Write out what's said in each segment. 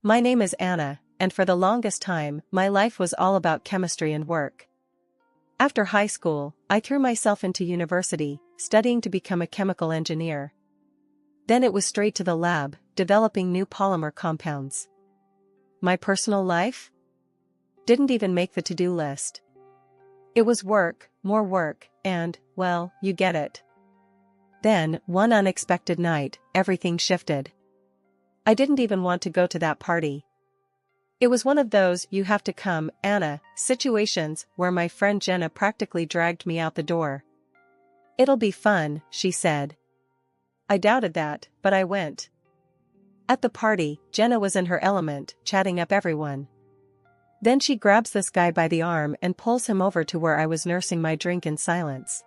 My name is Anna, and for the longest time, my life was all about chemistry and work. After high school, I threw myself into university, studying to become a chemical engineer. Then it was straight to the lab, developing new polymer compounds. My personal life? Didn't even make the to-do list. It was work, more work, and, well, you get it. Then, one unexpected night, everything shifted. I didn't even want to go to that party. It was one of those "you have to come, Anna" situations where my friend Jenna practically dragged me out the door. "It'll be fun," she said. I doubted that, but I went. At the party, Jenna was in her element, chatting up everyone. Then she grabs this guy by the arm and pulls him over to where I was nursing my drink in silence.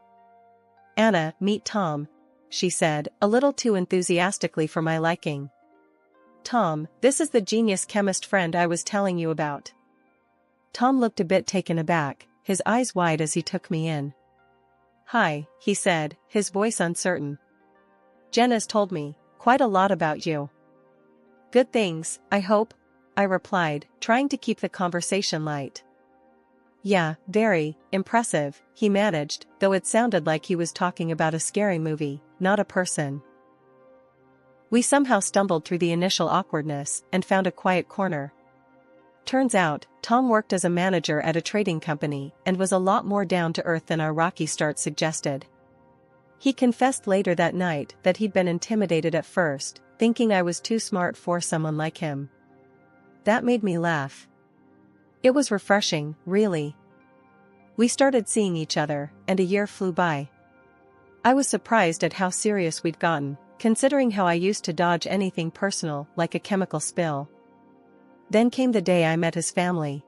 "Anna, meet Tom," she said, a little too enthusiastically for my liking. "Tom, this is the genius chemist friend I was telling you about." Tom looked a bit taken aback, his eyes wide as he took me in. "Hi," he said, his voice uncertain. "Jenna's told me quite a lot about you." "Good things, I hope," I replied, trying to keep the conversation light. "Yeah, very impressive," he managed, though it sounded like he was talking about a scary movie, not a person. We somehow stumbled through the initial awkwardness and found a quiet corner. Turns out, Tom worked as a manager at a trading company and was a lot more down to earth than our rocky start suggested. He confessed later that night that he'd been intimidated at first, thinking I was too smart for someone like him. That made me laugh. It was refreshing, really. We started seeing each other, and a year flew by. I was surprised at how serious we'd gotten, considering how I used to dodge anything personal like a chemical spill. Then came the day I met his family.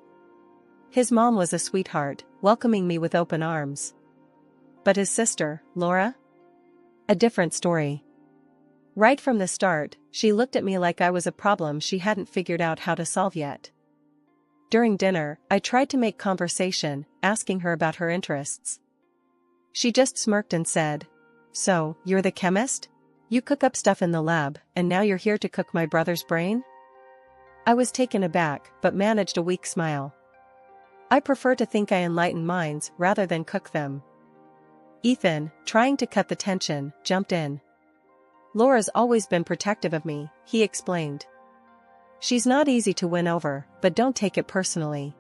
His mom was a sweetheart, welcoming me with open arms. But his sister, Laura? A different story. Right from the start, she looked at me like I was a problem she hadn't figured out how to solve yet. During dinner, I tried to make conversation, asking her about her interests. She just smirked and said, "So, you're the chemist? You cook up stuff in the lab, and now you're here to cook my brother's brain?" I was taken aback, but managed a weak smile. I prefer to think I enlighten minds rather than cook them. Ethan, trying to cut the tension, jumped in. "Laura's always been protective of me," he explained. "She's not easy to win over, but don't take it personally."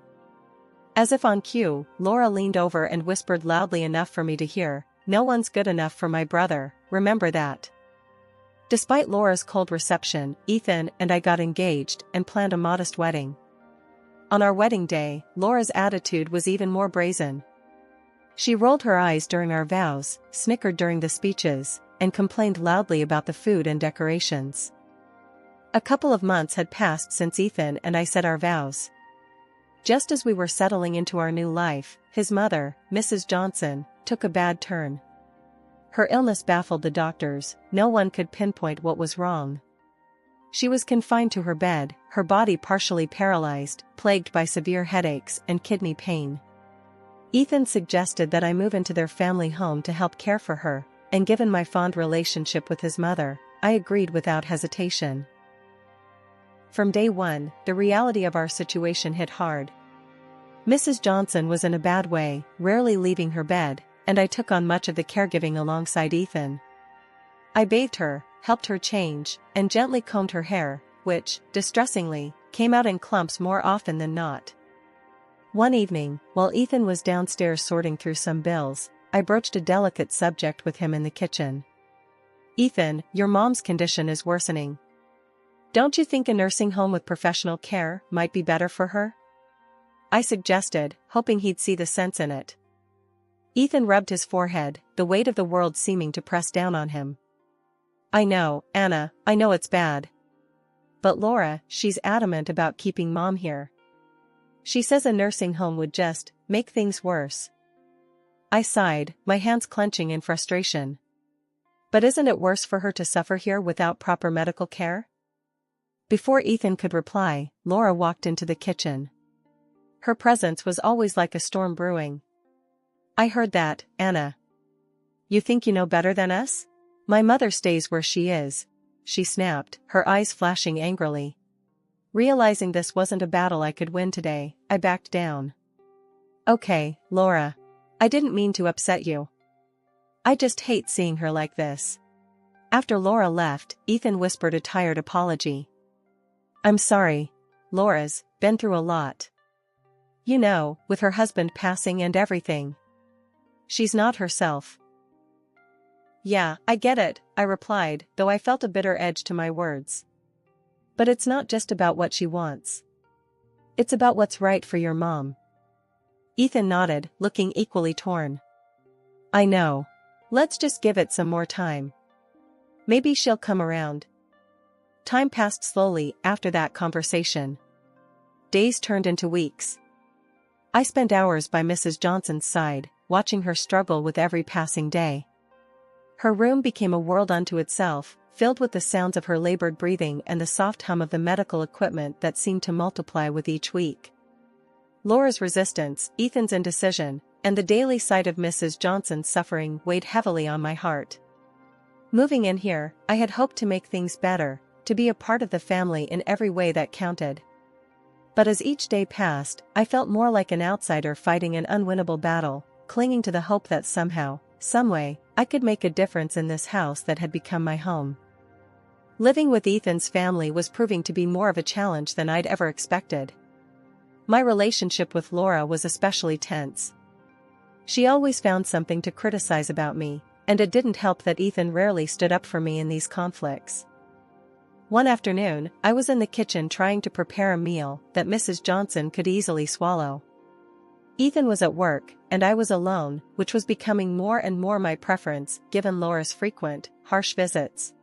As if on cue, Laura leaned over and whispered loudly enough for me to hear, "No one's good enough for my brother, remember that." Despite Laura's cold reception, Ethan and I got engaged and planned a modest wedding. On our wedding day, Laura's attitude was even more brazen. She rolled her eyes during our vows, snickered during the speeches, and complained loudly about the food and decorations. A couple of months had passed since Ethan and I said our vows. Just as we were settling into our new life, his mother, Mrs. Johnson, took a bad turn. Her illness baffled the doctors, no one could pinpoint what was wrong. She was confined to her bed, her body partially paralyzed, plagued by severe headaches and kidney pain. Ethan suggested that I move into their family home to help care for her, and given my fond relationship with his mother, I agreed without hesitation. From day one, the reality of our situation hit hard. Mrs. Johnson was in a bad way, rarely leaving her bed, and I took on much of the caregiving alongside Ethan. I bathed her, helped her change, and gently combed her hair, which, distressingly, came out in clumps more often than not. One evening, while Ethan was downstairs sorting through some bills, I broached a delicate subject with him in the kitchen. "Ethan, your mom's condition is worsening. Don't you think a nursing home with professional care might be better for her?" I suggested, hoping he'd see the sense in it. Ethan rubbed his forehead, the weight of the world seeming to press down on him. "I know, Anna, I know it's bad. But Laura, she's adamant about keeping Mom here. She says a nursing home would just make things worse." I sighed, my hands clenching in frustration. "But isn't it worse for her to suffer here without proper medical care?" Before Ethan could reply, Laura walked into the kitchen. Her presence was always like a storm brewing. "I heard that, Anna. You think you know better than us? My mother stays where she is," she snapped, her eyes flashing angrily. Realizing this wasn't a battle I could win today, I backed down. Okay, Laura. I didn't mean to upset you. I just hate seeing her like this. After Laura left, Ethan whispered a tired apology. I'm sorry. Laura's been through a lot. You know, with her husband passing and everything. She's not herself. Yeah, I get it, I replied, though I felt a bitter edge to my words. But it's not just about what she wants. It's about what's right for your mom. Ethan nodded, looking equally torn. I know. Let's just give it some more time. Maybe she'll come around. Time passed slowly after that conversation. Days turned into weeks. I spent hours by Mrs. Johnson's side, watching her struggle with every passing day. Her room became a world unto itself, filled with the sounds of her labored breathing and the soft hum of the medical equipment that seemed to multiply with each week. Laura's resistance, Ethan's indecision, and the daily sight of Mrs. Johnson's suffering weighed heavily on my heart. Moving in here, I had hoped to make things better, to be a part of the family in every way that counted. But as each day passed, I felt more like an outsider fighting an unwinnable battle, clinging to the hope that somehow, someway, I could make a difference in this house that had become my home. Living with Ethan's family was proving to be more of a challenge than I'd ever expected. My relationship with Laura was especially tense. She always found something to criticize about me, and it didn't help that Ethan rarely stood up for me in these conflicts. One afternoon, I was in the kitchen trying to prepare a meal that Mrs. Johnson could easily swallow. Ethan was at work, and I was alone, which was becoming more and more my preference, given Laura's frequent, harsh visits.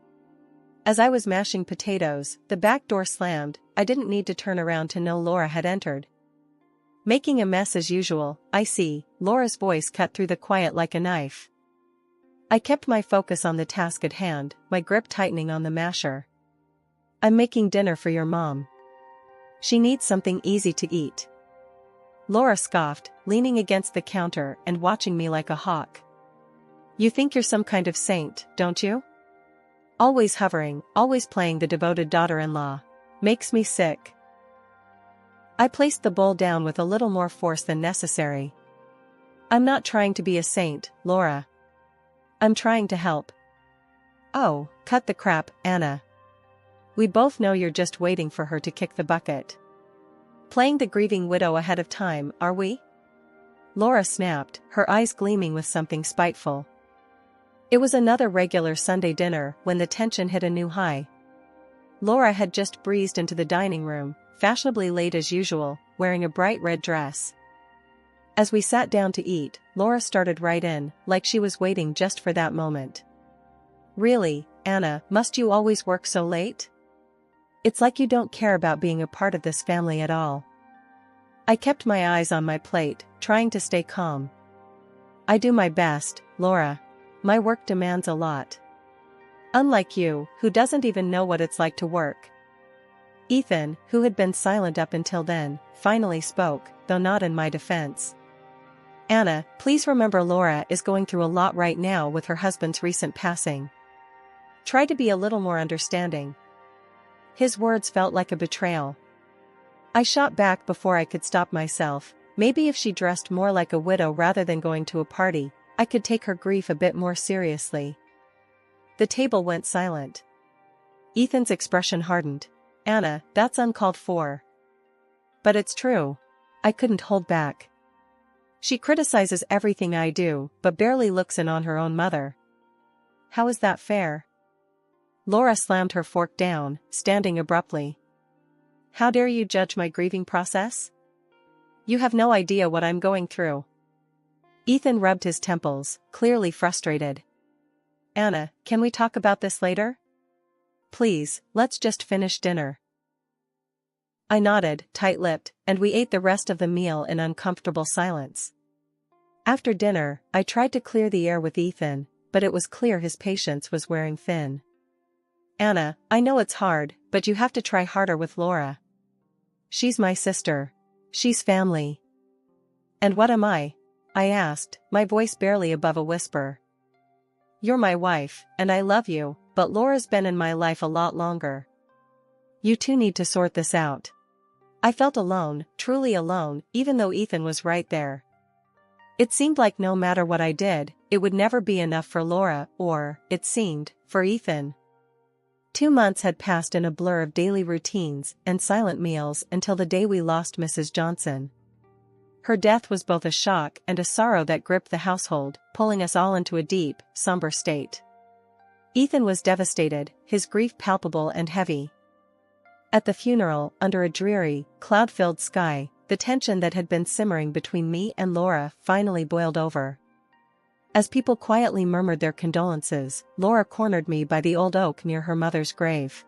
As I was mashing potatoes, the back door slammed. I didn't need to turn around to know Laura had entered. Making a mess as usual, I see, Laura's voice cut through the quiet like a knife. I kept my focus on the task at hand, my grip tightening on the masher. I'm making dinner for your mom. She needs something easy to eat. Laura scoffed, leaning against the counter and watching me like a hawk. You think you're some kind of saint, don't you? Always hovering, always playing the devoted daughter-in-law. Makes me sick. I placed the bowl down with a little more force than necessary. I'm not trying to be a saint, Laura. I'm trying to help. Oh, cut the crap, Anna. We both know you're just waiting for her to kick the bucket. Playing the grieving widow ahead of time, are we? Laura snapped, her eyes gleaming with something spiteful. It was another regular Sunday dinner when the tension hit a new high. Laura had just breezed into the dining room, fashionably late as usual, wearing a bright red dress. As we sat down to eat, Laura started right in, like she was waiting just for that moment. Really, Anna, must you always work so late? It's like you don't care about being a part of this family at all. I kept my eyes on my plate, trying to stay calm. I do my best, Laura. My work demands a lot. Unlike you, who doesn't even know what it's like to work. Ethan, who had been silent up until then, finally spoke, though not in my defense. Anna, please remember Laura is going through a lot right now with her husband's recent passing. Try to be a little more understanding. His words felt like a betrayal. I shot back before I could stop myself. Maybe if she dressed more like a widow rather than going to a party, I could take her grief a bit more seriously. The table went silent. Ethan's expression hardened. Anna, that's uncalled for. But it's true. I couldn't hold back. She criticizes everything I do, but barely looks in on her own mother. How is that fair? Laura slammed her fork down, standing abruptly. How dare you judge my grieving process? You have no idea what I'm going through. Ethan rubbed his temples, clearly frustrated. Anna, can we talk about this later? Please, let's just finish dinner. I nodded, tight-lipped, and we ate the rest of the meal in uncomfortable silence. After dinner, I tried to clear the air with Ethan, but it was clear his patience was wearing thin. Anna, I know it's hard, but you have to try harder with Laura. She's my sister. She's family. And what am I? I asked, my voice barely above a whisper. You're my wife, and I love you, but Laura's been in my life a lot longer. You two need to sort this out. I felt alone, truly alone, even though Ethan was right there. It seemed like no matter what I did, it would never be enough for Laura, or, it seemed, for Ethan. 2 months had passed in a blur of daily routines and silent meals until the day we lost Mrs. Johnson. Her death was both a shock and a sorrow that gripped the household, pulling us all into a deep, somber state. Ethan was devastated, his grief palpable and heavy. At the funeral, under a dreary, cloud-filled sky, the tension that had been simmering between me and Laura finally boiled over. As people quietly murmured their condolences, Laura cornered me by the old oak near her mother's grave.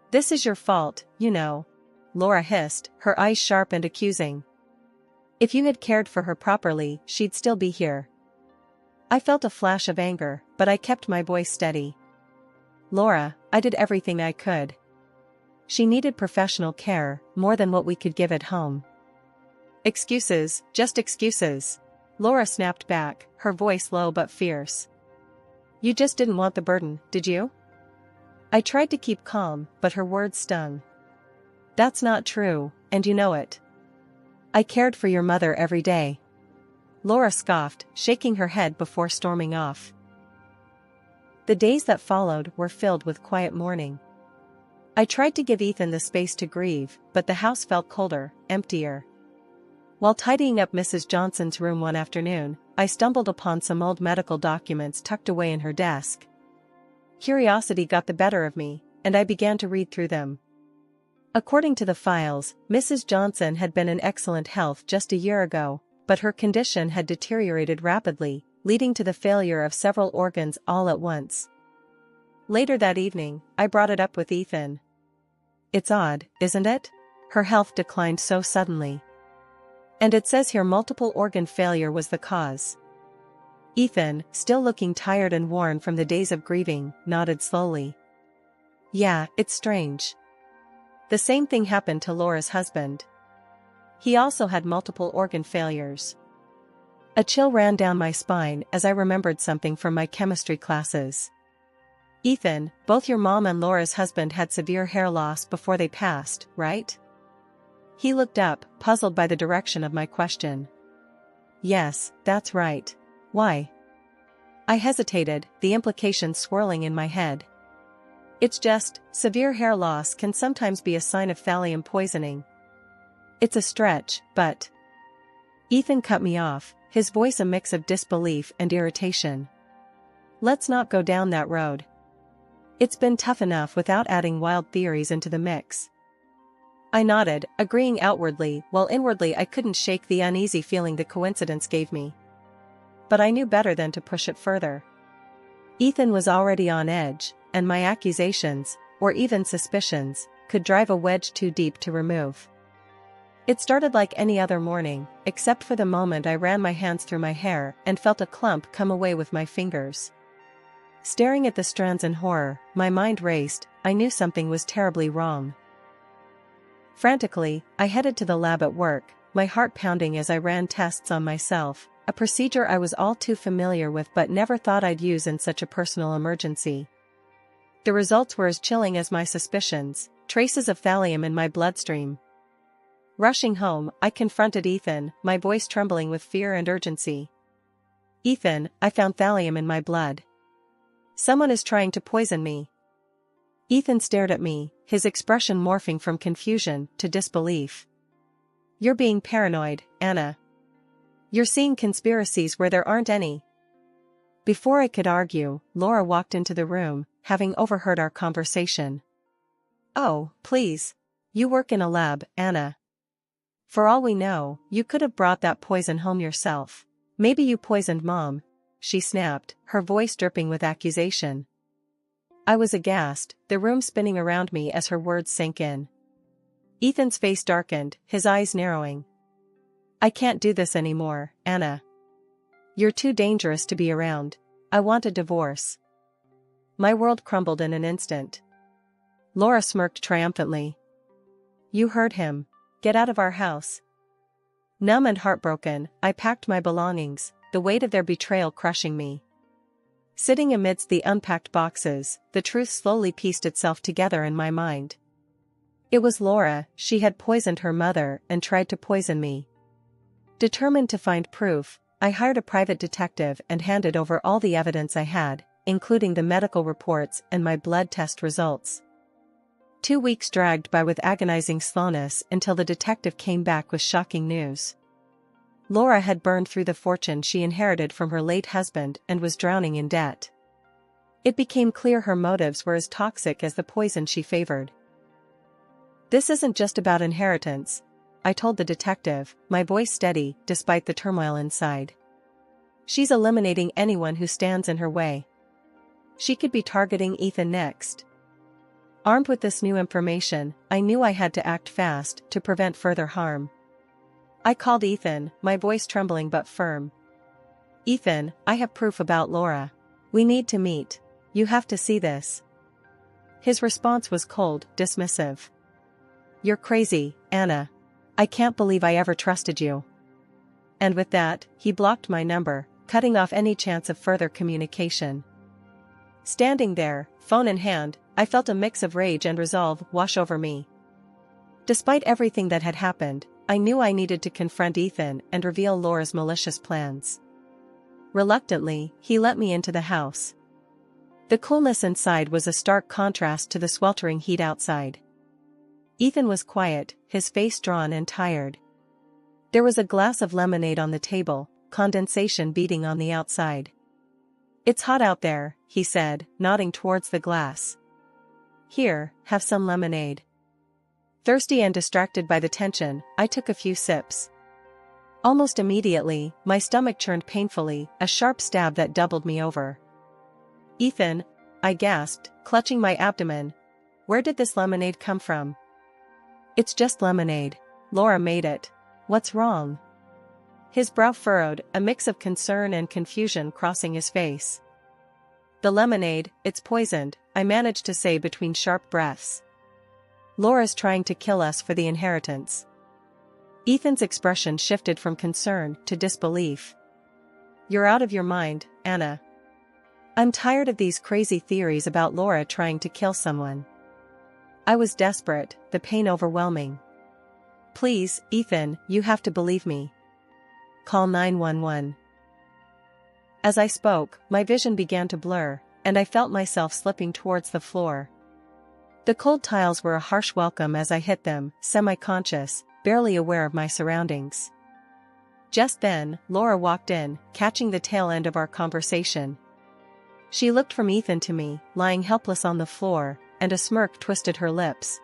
"This is your fault, you know," Laura hissed, her eyes sharp and accusing. "If you had cared for her properly, she'd still be here." I felt a flash of anger, but I kept my voice steady. "Laura, I did everything I could. She needed professional care, more than what we could give at home." "Excuses, just excuses," Laura snapped back, her voice low but fierce. "You just didn't want the burden, did you?" I tried to keep calm, but her words stung. "That's not true, and you know it. I cared for your mother every day." Laura scoffed, shaking her head before storming off. The days that followed were filled with quiet mourning. I tried to give Ethan the space to grieve, but the house felt colder, emptier. While tidying up Mrs. Johnson's room one afternoon, I stumbled upon some old medical documents tucked away in her desk. Curiosity got the better of me, and I began to read through them. According to the files, Mrs. Johnson had been in excellent health just a year ago, but her condition had deteriorated rapidly, leading to the failure of several organs all at once. Later that evening, I brought it up with Ethan. "It's odd, isn't it? Her health declined so suddenly. And it says here multiple organ failure was the cause." Ethan, still looking tired and worn from the days of grieving, nodded slowly. "Yeah, it's strange. The same thing happened to Laura's husband. He also had multiple organ failures." A chill ran down my spine as I remembered something from my chemistry classes. "Ethan, both your mom and Laura's husband had severe hair loss before they passed, right?" He looked up, puzzled by the direction of my question. "Yes, that's right. Why?" I hesitated, the implications swirling in my head. "It's just, severe hair loss can sometimes be a sign of thallium poisoning." "It's a stretch, but..." Ethan cut me off, his voice a mix of disbelief and irritation. "Let's not go down that road. It's been tough enough without adding wild theories into the mix." I nodded, agreeing outwardly, while inwardly I couldn't shake the uneasy feeling the coincidence gave me. But I knew better than to push it further. Ethan was already on edge, and my accusations, or even suspicions, could drive a wedge too deep to remove. It started like any other morning, except for the moment I ran my hands through my hair and felt a clump come away with my fingers. Staring at the strands in horror, my mind raced, I knew something was terribly wrong. Frantically, I headed to the lab at work, my heart pounding as I ran tests on myself, a procedure I was all too familiar with but never thought I'd use in such a personal emergency. The results were as chilling as my suspicions, traces of thallium in my bloodstream. Rushing home, I confronted Ethan, my voice trembling with fear and urgency. "Ethan, I found thallium in my blood. Someone is trying to poison me." Ethan stared at me, his expression morphing from confusion to disbelief. "You're being paranoid, Anna. You're seeing conspiracies where there aren't any." Before I could argue, Laura walked into the room, having overheard our conversation. "Oh, please. You work in a lab, Anna. For all we know, you could have brought that poison home yourself. Maybe you poisoned Mom," she snapped, her voice dripping with accusation. I was aghast, the room spinning around me as her words sank in. Ethan's face darkened, his eyes narrowing. "I can't do this anymore, Anna. You're too dangerous to be around. I want a divorce." My world crumbled in an instant. Laura smirked triumphantly. "You heard him. Get out of our house." Numb and heartbroken, I packed my belongings, the weight of their betrayal crushing me. Sitting amidst the unpacked boxes, the truth slowly pieced itself together in my mind. It was Laura. She had poisoned her mother and tried to poison me. Determined to find proof, I hired a private detective and handed over all the evidence I had, including the medical reports and my blood test results. 2 weeks dragged by with agonizing slowness until the detective came back with shocking news. Laura had burned through the fortune she inherited from her late husband and was drowning in debt. It became clear her motives were as toxic as the poison she favored. "This isn't just about inheritance," I told the detective, my voice steady despite the turmoil inside. "She's eliminating anyone who stands in her way. She could be targeting Ethan next." Armed with this new information, I knew I had to act fast to prevent further harm. I called Ethan, my voice trembling but firm. "Ethan, I have proof about Laura. We need to meet. You have to see this." His response was cold, dismissive. "You're crazy, Anna. I can't believe I ever trusted you." And with that, he blocked my number, cutting off any chance of further communication. Standing there, phone in hand, I felt a mix of rage and resolve wash over me. Despite everything that had happened, I knew I needed to confront Ethan and reveal Laura's malicious plans. Reluctantly, he let me into the house. The coolness inside was a stark contrast to the sweltering heat outside. Ethan was quiet, his face drawn and tired. There was a glass of lemonade on the table, condensation beating on the outside. "It's hot out there," he said, nodding towards the glass. "Here, have some lemonade." Thirsty and distracted by the tension, I took a few sips. Almost immediately, my stomach churned painfully, a sharp stab that doubled me over. "Ethan," I gasped, clutching my abdomen. "Where did this lemonade come from?" "It's just lemonade. Laura made it. What's wrong?" His brow furrowed, a mix of concern and confusion crossing his face. "The lemonade, it's poisoned," I managed to say between sharp breaths. "Laura's trying to kill us for the inheritance." Ethan's expression shifted from concern to disbelief. "You're out of your mind, Anna. I'm tired of these crazy theories about Laura trying to kill someone." I was desperate, the pain overwhelming. "Please, Ethan, you have to believe me. Call 911. As I spoke, my vision began to blur, and I felt myself slipping towards the floor. The cold tiles were a harsh welcome as I hit them, semi-conscious, barely aware of my surroundings. Just then, Laura walked in, catching the tail end of our conversation. She looked from Ethan to me, lying helpless on the floor, and a smirk twisted her lips.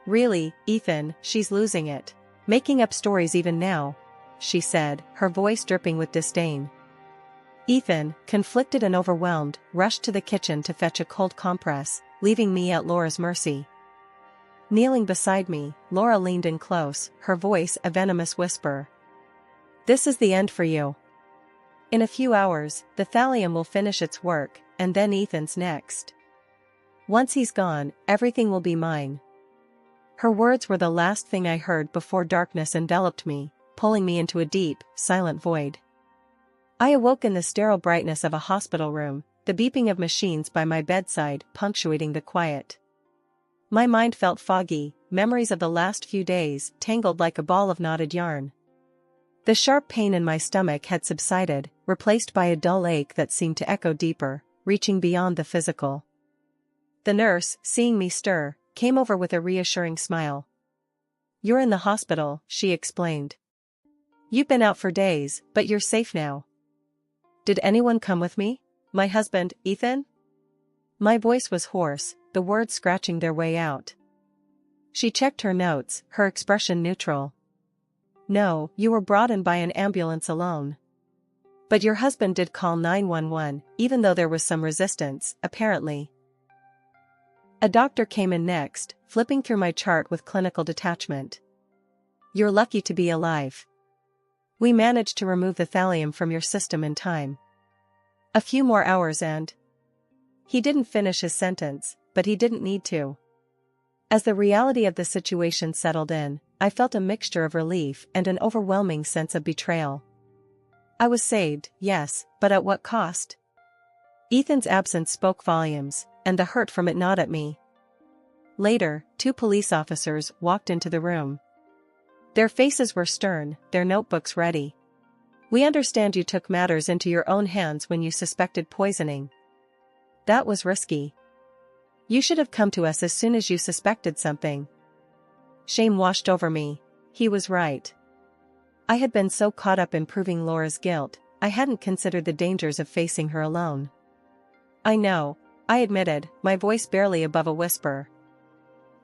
"Really, Ethan, she's losing it. Making up stories even now," she said, her voice dripping with disdain. Ethan, conflicted and overwhelmed, rushed to the kitchen to fetch a cold compress, leaving me at Laura's mercy. Kneeling beside me, Laura leaned in close, her voice a venomous whisper. "This is the end for you. In a few hours, the thallium will finish its work, and then Ethan's next. Once he's gone, everything will be mine." Her words were the last thing I heard before darkness enveloped me, pulling me into a deep, silent void. I awoke in the sterile brightness of a hospital room, the beeping of machines by my bedside punctuating the quiet. My mind felt foggy, memories of the last few days tangled like a ball of knotted yarn. The sharp pain in my stomach had subsided, replaced by a dull ache that seemed to echo deeper, reaching beyond the physical. The nurse, seeing me stir, came over with a reassuring smile. "You're in the hospital," she explained. "You've been out for days, but you're safe now." "Did anyone come with me? My husband, Ethan?" My voice was hoarse, the words scratching their way out. She checked her notes, her expression neutral. "No, you were brought in by an ambulance alone. But your husband did call 911, even though there was some resistance, apparently." A doctor came in next, flipping through my chart with clinical detachment. "You're lucky to be alive. We managed to remove the thallium from your system in time. A few more hours and—" He didn't finish his sentence, but he didn't need to. As the reality of the situation settled in, I felt a mixture of relief and an overwhelming sense of betrayal. I was saved, yes, but at what cost? Ethan's absence spoke volumes, and the hurt from it gnawed at me. Later, 2 police officers walked into the room. Their faces were stern, their notebooks ready. "We understand you took matters into your own hands when you suspected poisoning. That was risky. You should have come to us as soon as you suspected something." Shame washed over me. He was right. I had been so caught up in proving Laura's guilt, I hadn't considered the dangers of facing her alone. "I know," I admitted, my voice barely above a whisper.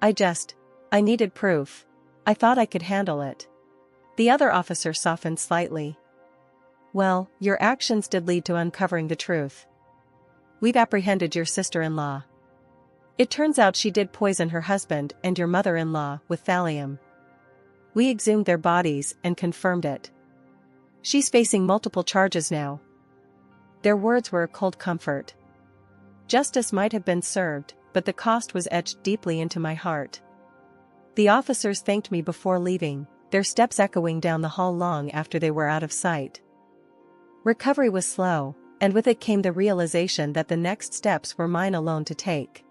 I needed proof. I thought I could handle it." The other officer softened slightly. "Well, your actions did lead to uncovering the truth. We've apprehended your sister-in-law. It turns out she did poison her husband and your mother-in-law with thallium. We exhumed their bodies and confirmed it. She's facing multiple charges now." Their words were a cold comfort. Justice might have been served, but the cost was etched deeply into my heart. The officers thanked me before leaving, their steps echoing down the hall long after they were out of sight. Recovery was slow, and with it came the realization that the next steps were mine alone to take.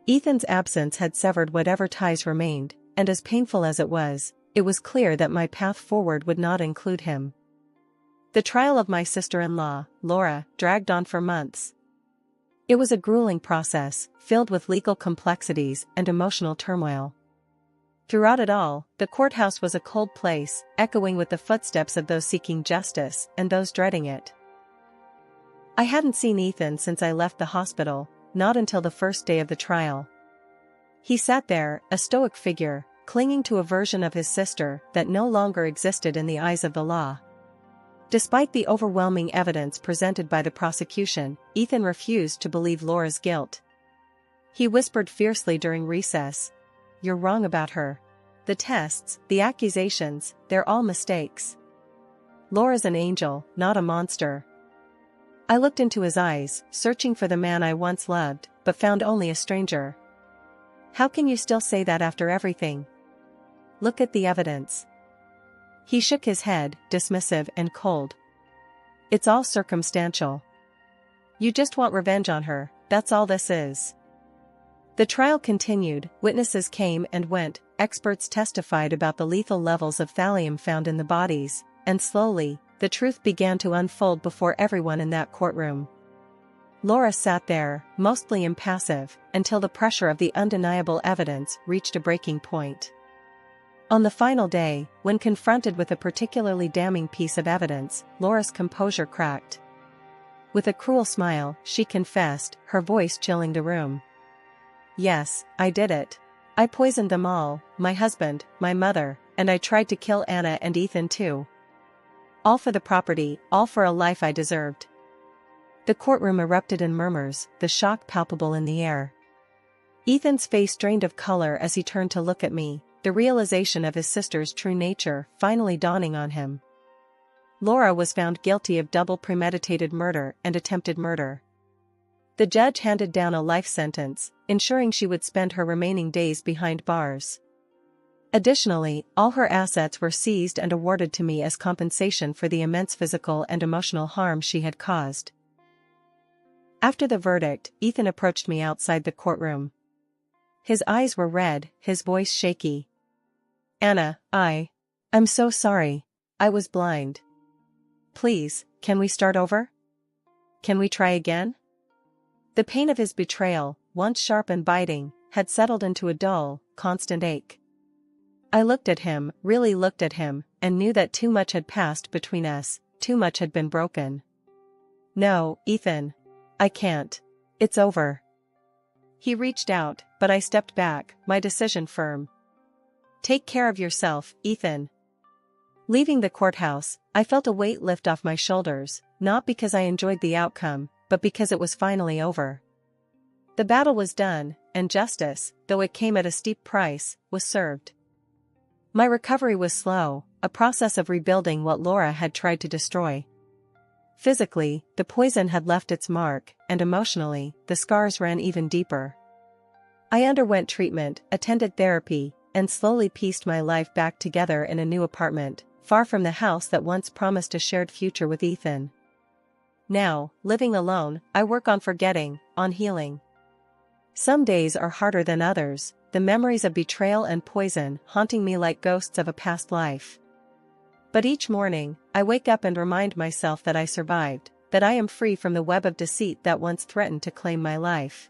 Ethan's absence had severed whatever ties remained, and as painful as it was clear that my path forward would not include him. The trial of my sister-in-law, Laura, dragged on for months. It was a grueling process, filled with legal complexities and emotional turmoil. Throughout it all, the courthouse was a cold place, echoing with the footsteps of those seeking justice and those dreading it. I hadn't seen Ethan since I left the hospital, not until the first day of the trial. He sat there, a stoic figure, clinging to a version of his sister that no longer existed in the eyes of the law. Despite the overwhelming evidence presented by the prosecution, Ethan refused to believe Laura's guilt. He whispered fiercely during recess, "You're wrong about her. The tests, the accusations, they're all mistakes. Laura's an angel, not a monster." I looked into his eyes, searching for the man I once loved, but found only a stranger. "How can you still say that after everything? Look at the evidence." He shook his head, dismissive and cold. "It's all circumstantial. You just want revenge on her, that's all this is." The trial continued, witnesses came and went, experts testified about the lethal levels of thallium found in the bodies, and slowly, the truth began to unfold before everyone in that courtroom. Laura sat there, mostly impassive, until the pressure of the undeniable evidence reached a breaking point. On the final day, when confronted with a particularly damning piece of evidence, Laura's composure cracked. With a cruel smile, she confessed, her voice chilling the room. "Yes, I did it. I poisoned them all, my husband, my mother, and I tried to kill Anna and Ethan too. All for the property, all for a life I deserved." The courtroom erupted in murmurs, the shock palpable in the air. Ethan's face drained of color as he turned to look at me, the realization of his sister's true nature finally dawning on him. Laura was found guilty of double premeditated murder and attempted murder. The judge handed down a life sentence, ensuring she would spend her remaining days behind bars. Additionally, all her assets were seized and awarded to me as compensation for the immense physical and emotional harm she had caused. After the verdict, Ethan approached me outside the courtroom. His eyes were red, his voice shaky. "Anna, I'm so sorry. I was blind. Please, can we start over? Can we try again?" The pain of his betrayal, once sharp and biting, had settled into a dull, constant ache. I looked at him, really looked at him, and knew that too much had passed between us, too much had been broken. "No, Ethan. I can't. It's over." He reached out, but I stepped back, my decision firm. "Take care of yourself, Ethan." Leaving the courthouse, I felt a weight lift off my shoulders, not because I enjoyed the outcome, but because it was finally over. The battle was done, and justice, though it came at a steep price, was served. My recovery was slow, a process of rebuilding what Laura had tried to destroy. Physically, the poison had left its mark, and emotionally, the scars ran even deeper. I underwent treatment, attended therapy, and slowly pieced my life back together in a new apartment, far from the house that once promised a shared future with Ethan. Now, living alone, I work on forgetting, on healing. Some days are harder than others, the memories of betrayal and poison haunting me like ghosts of a past life. But each morning, I wake up and remind myself that I survived, that I am free from the web of deceit that once threatened to claim my life.